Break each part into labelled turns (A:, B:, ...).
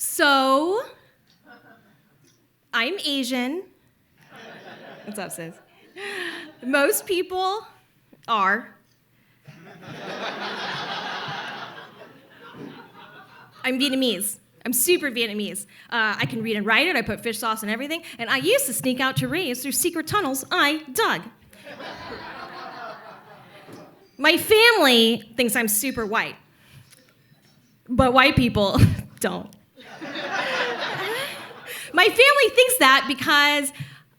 A: So, I'm Asian. What's up, sis? Most people are. I'm Vietnamese. I'm super Vietnamese. I can read and write it. I put fish sauce in everything. And I used to sneak out to raves through secret tunnels I dug. My family thinks I'm super white. But white people don't. My family thinks that because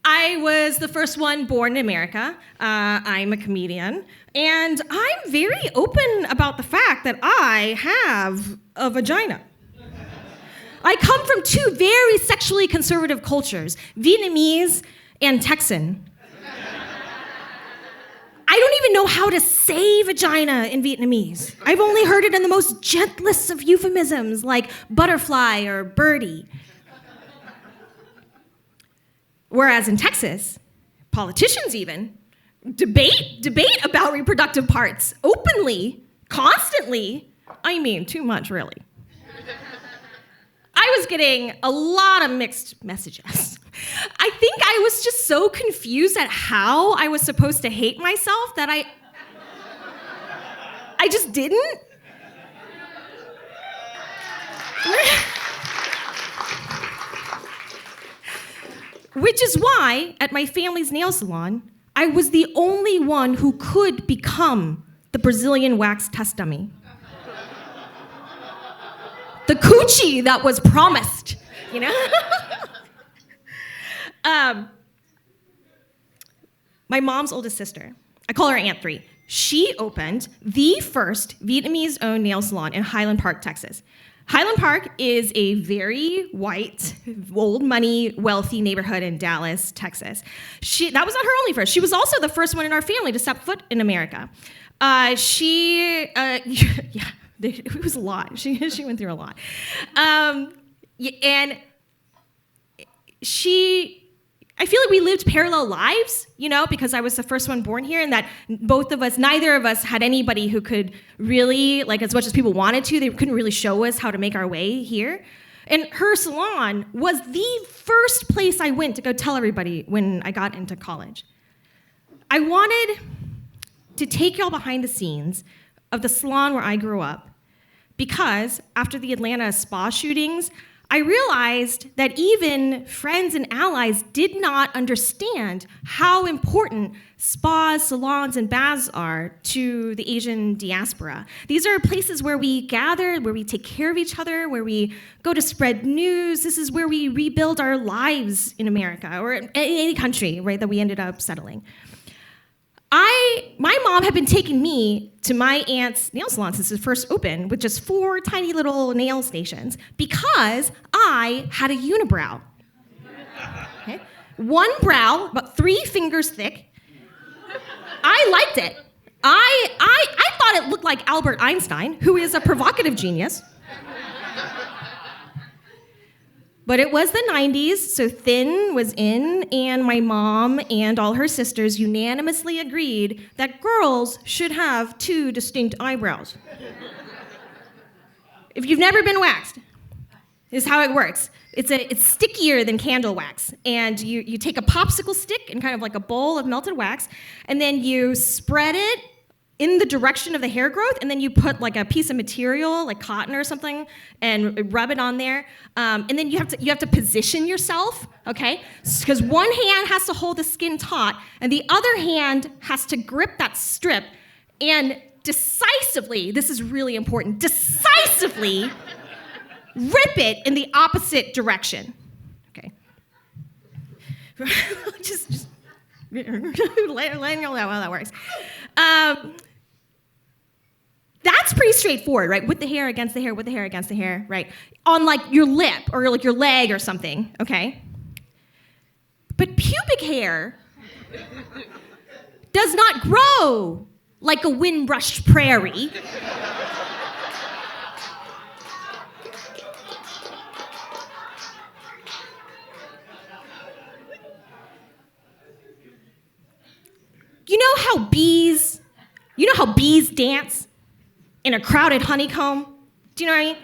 A: I was the first one born in America. I'm a comedian. And I'm very open about the fact that I have a vagina. I come from two very sexually conservative cultures, Vietnamese and Texan. I don't even know how to say vagina in Vietnamese. I've only heard it in the most gentlest of euphemisms, like butterfly or birdie. Whereas in Texas, politicians even debate about reproductive parts openly, constantly. I mean, too much, really. I was getting a lot of mixed messages. I think I was just so confused at how I was supposed to hate myself that I just didn't. Which is why, at my family's nail salon, I was the only one who could become the Brazilian wax test dummy. The coochie that was promised, you know? My mom's oldest sister, I call her Aunt Three, she opened the first Vietnamese-owned nail salon in Highland Park, Texas. Highland Park is a very white, old money, wealthy neighborhood in Dallas, Texas. That was not her only first. She was also the first one in our family to step foot in America. Yeah, it was a lot. She went through a lot. And I feel like we lived parallel lives, you know, because I was the first one born here, and that neither of us had anybody who could really, like, as much as people wanted to, they couldn't really show us how to make our way here. And her salon was the first place I went to go tell everybody when I got into college. I wanted to take y'all behind the scenes of the salon where I grew up, because after the Atlanta spa shootings, I realized that even friends and allies did not understand how important spas, salons, and baths are to the Asian diaspora. These are places where we gather, where we take care of each other, where we go to spread news. This is where we rebuild our lives in America, or in any country, right, that we ended up settling. My mom had been taking me to my aunt's nail salon since it first opened with just 4 tiny little nail stations because I had a unibrow. Okay? One brow, about 3 fingers thick. I liked it. I thought it looked like Albert Einstein, who is a provocative genius. But it was the 90s, so thin was in, and my mom and all her sisters unanimously agreed that girls should have 2 distinct eyebrows. If you've never been waxed, this is how it works. It's stickier than candle wax, and you take a popsicle stick and kind of like a bowl of melted wax, and then you spread it in the direction of the hair growth, and then you put like a piece of material, like cotton or something, and rub it on there. And then you have to position yourself, okay? Because one hand has to hold the skin taut, and the other hand has to grip that strip, and decisively, this is really important, decisively rip it in the opposite direction, okay? just letting you know how that works. That's pretty straightforward, right? With the hair against the hair, with the hair against the hair, right? On like your lip or like your leg or something, okay? But pubic hair does not grow like a wind-brushed prairie. You know how bees dance in a crowded honeycomb? Do you know what I mean?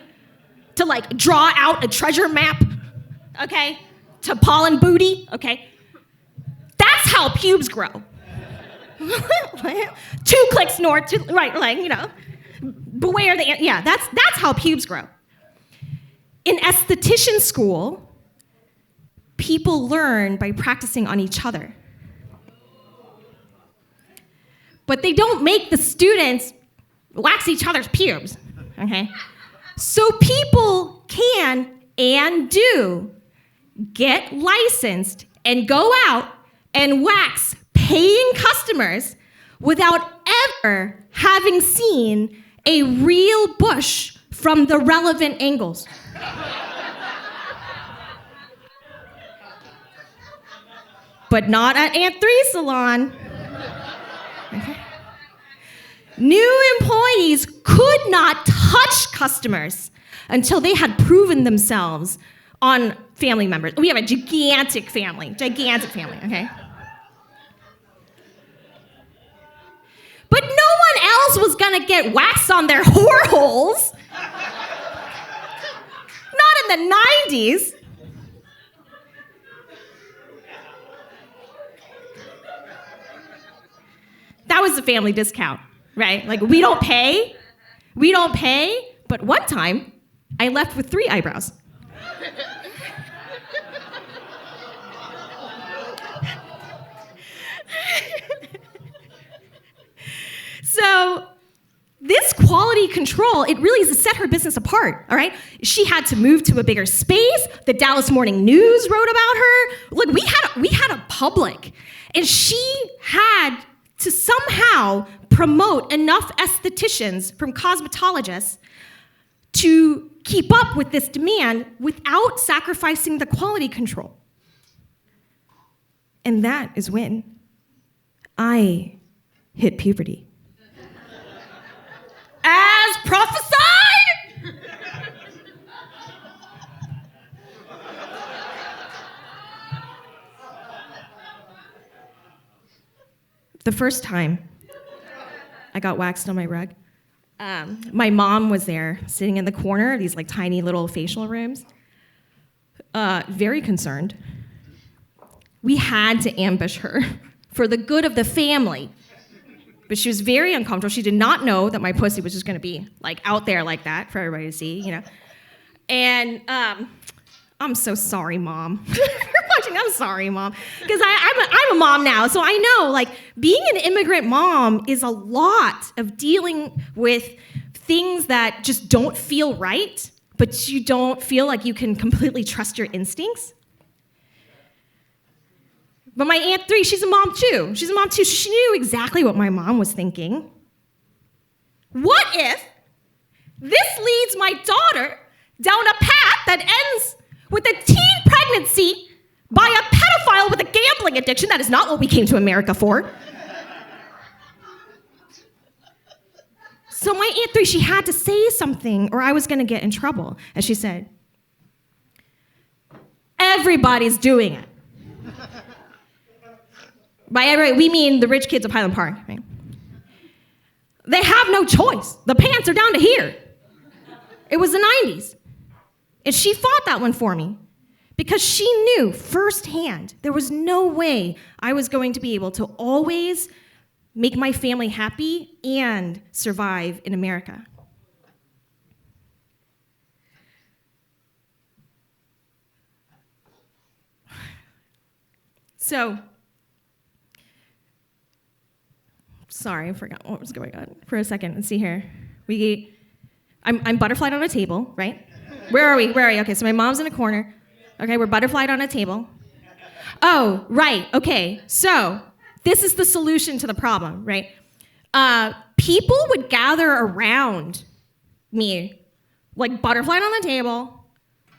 A: to like draw out a treasure map, okay, to pollen booty, okay? That's how pubes grow. 2 clicks north, right, like, you know, beware that's how pubes grow. In esthetician school, people learn by practicing on each other. But they don't make the students wax each other's pubes, okay? So people can and do get licensed and go out and wax paying customers without ever having seen a real bush from the relevant angles. But not at Aunt 3 Salon. Okay. New employees could not touch customers until they had proven themselves on family members. We have a gigantic family, okay? But no one else was gonna get wax on their whore holes. Not in the 90s. That was the family discount, right? Like, we don't pay, but one time, I left with 3 eyebrows. So, this quality control, it really is to set her business apart, all right? She had to move to a bigger space. The Dallas Morning News wrote about her. Look, we had a public, and she had to somehow promote enough estheticians from cosmetologists to keep up with this demand without sacrificing the quality control. And that is when I hit puberty. As prophesied! The first time I got waxed on my rug, my mom was there sitting in the corner of these like tiny little facial rooms, very concerned. We had to ambush her for the good of the family. But she was very uncomfortable. She did not know that my pussy was just gonna be like out there like that for everybody to see, you know. And I'm so sorry, Mom. You're watching, I'm sorry, Mom. Because I'm a mom now, so I know, like, being an immigrant mom is a lot of dealing with things that just don't feel right, but you don't feel like you can completely trust your instincts. But my Aunt 3, she's a mom too. She knew exactly what my mom was thinking. What if this leads my daughter down a path that ends with a teen pregnancy by a pedophile with a gambling addiction? That is not what we came to America for. So my Aunt 3, she had to say something or I was gonna get in trouble. And she said, everybody's doing it. By everybody, we mean the rich kids of Highland Park, right? They have no choice. The pants are down to here. It was the 90s. And she fought that one for me because she knew firsthand there was no way I was going to be able to always make my family happy and survive in America. So, sorry, I forgot what was going on for a second. Let's see here. I'm butterflied on a table, right? Where are we? Okay, so my mom's in a corner. Okay, we're butterflied on a table. Oh, right, okay. So this is the solution to the problem, right? People would gather around me, like butterflied on the table,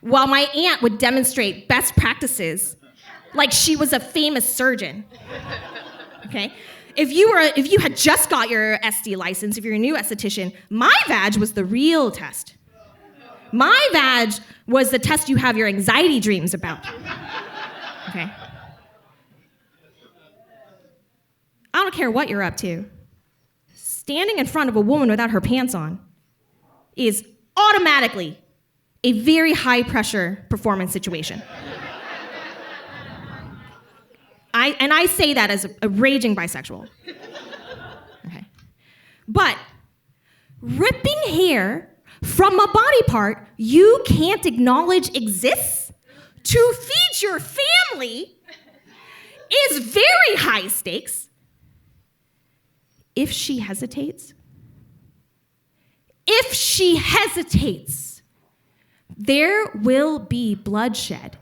A: while my aunt would demonstrate best practices like she was a famous surgeon, okay? If you had just got your SD license, if you're a new esthetician, my badge was the real test. My badge was the test you have your anxiety dreams about. Okay. I don't care what you're up to. Standing in front of a woman without her pants on is automatically a very high pressure performance situation. I say that as a raging bisexual. Okay. But ripping hair from a body part you can't acknowledge exists to feed your family is very high stakes. If she hesitates, there will be bloodshed.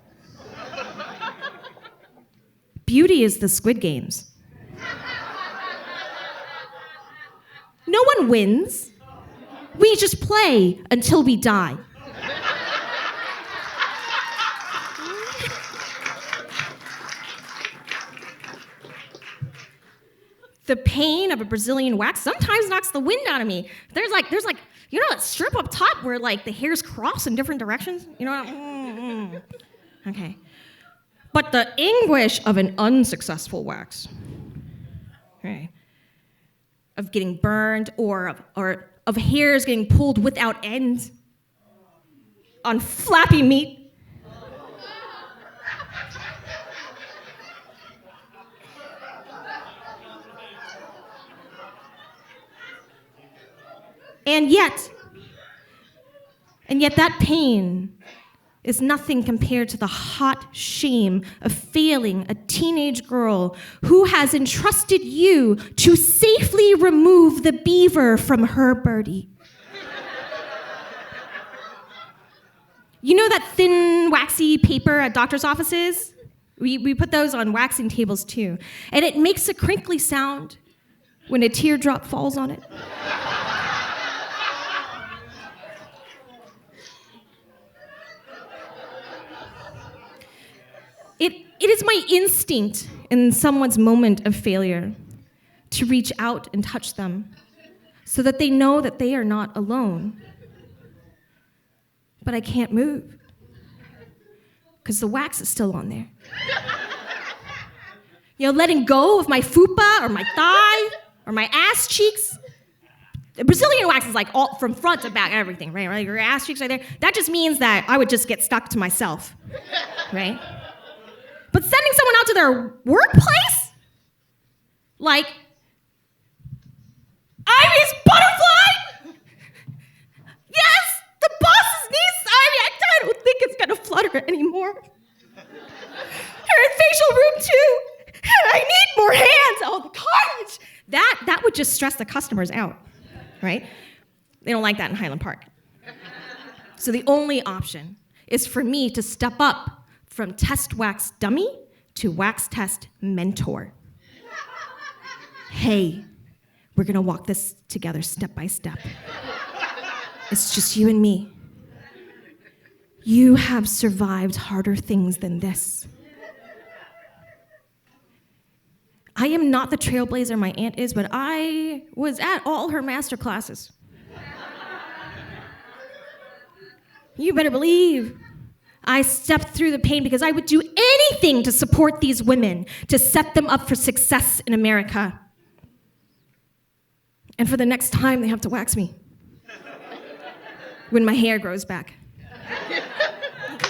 A: Beauty is the Squid Games. No one wins. We just play until we die. The pain of a Brazilian wax sometimes knocks the wind out of me. There's like, you know that strip up top where like the hairs cross in different directions? You know? Okay. But the anguish of an unsuccessful wax, okay, of getting burned or of hairs getting pulled without ends on flappy meat. And yet that pain is nothing compared to the hot shame of failing a teenage girl who has entrusted you to safely remove the beaver from her birdie. You know that thin, waxy paper at doctor's offices? We put those on waxing tables too. And it makes a crinkly sound when a teardrop falls on it. It is my instinct in someone's moment of failure to reach out and touch them so that they know that they are not alone. But I can't move because the wax is still on there. You know, letting go of my fupa or my thigh or my ass cheeks. The Brazilian wax is like all from front to back, everything, right? Your ass cheeks right there. That just means that I would just get stuck to myself, right? But sending someone out to their workplace? Like, Ivy's butterfly? Yes, the boss's niece, Ivy. I don't think it's gonna flutter anymore. Her facial room too. And I need more hands. Oh, the carnage. That would just stress the customers out, right? They don't like that in Highland Park. So the only option is for me to step up from test wax dummy to wax test mentor. Hey, we're gonna walk this together step by step. It's just you and me. You have survived harder things than this. I am not the trailblazer my aunt is, but I was at all her master classes. You better believe I stepped through the pain because I would do anything to support these women, to set them up for success in America. And for the next time they have to wax me when my hair grows back.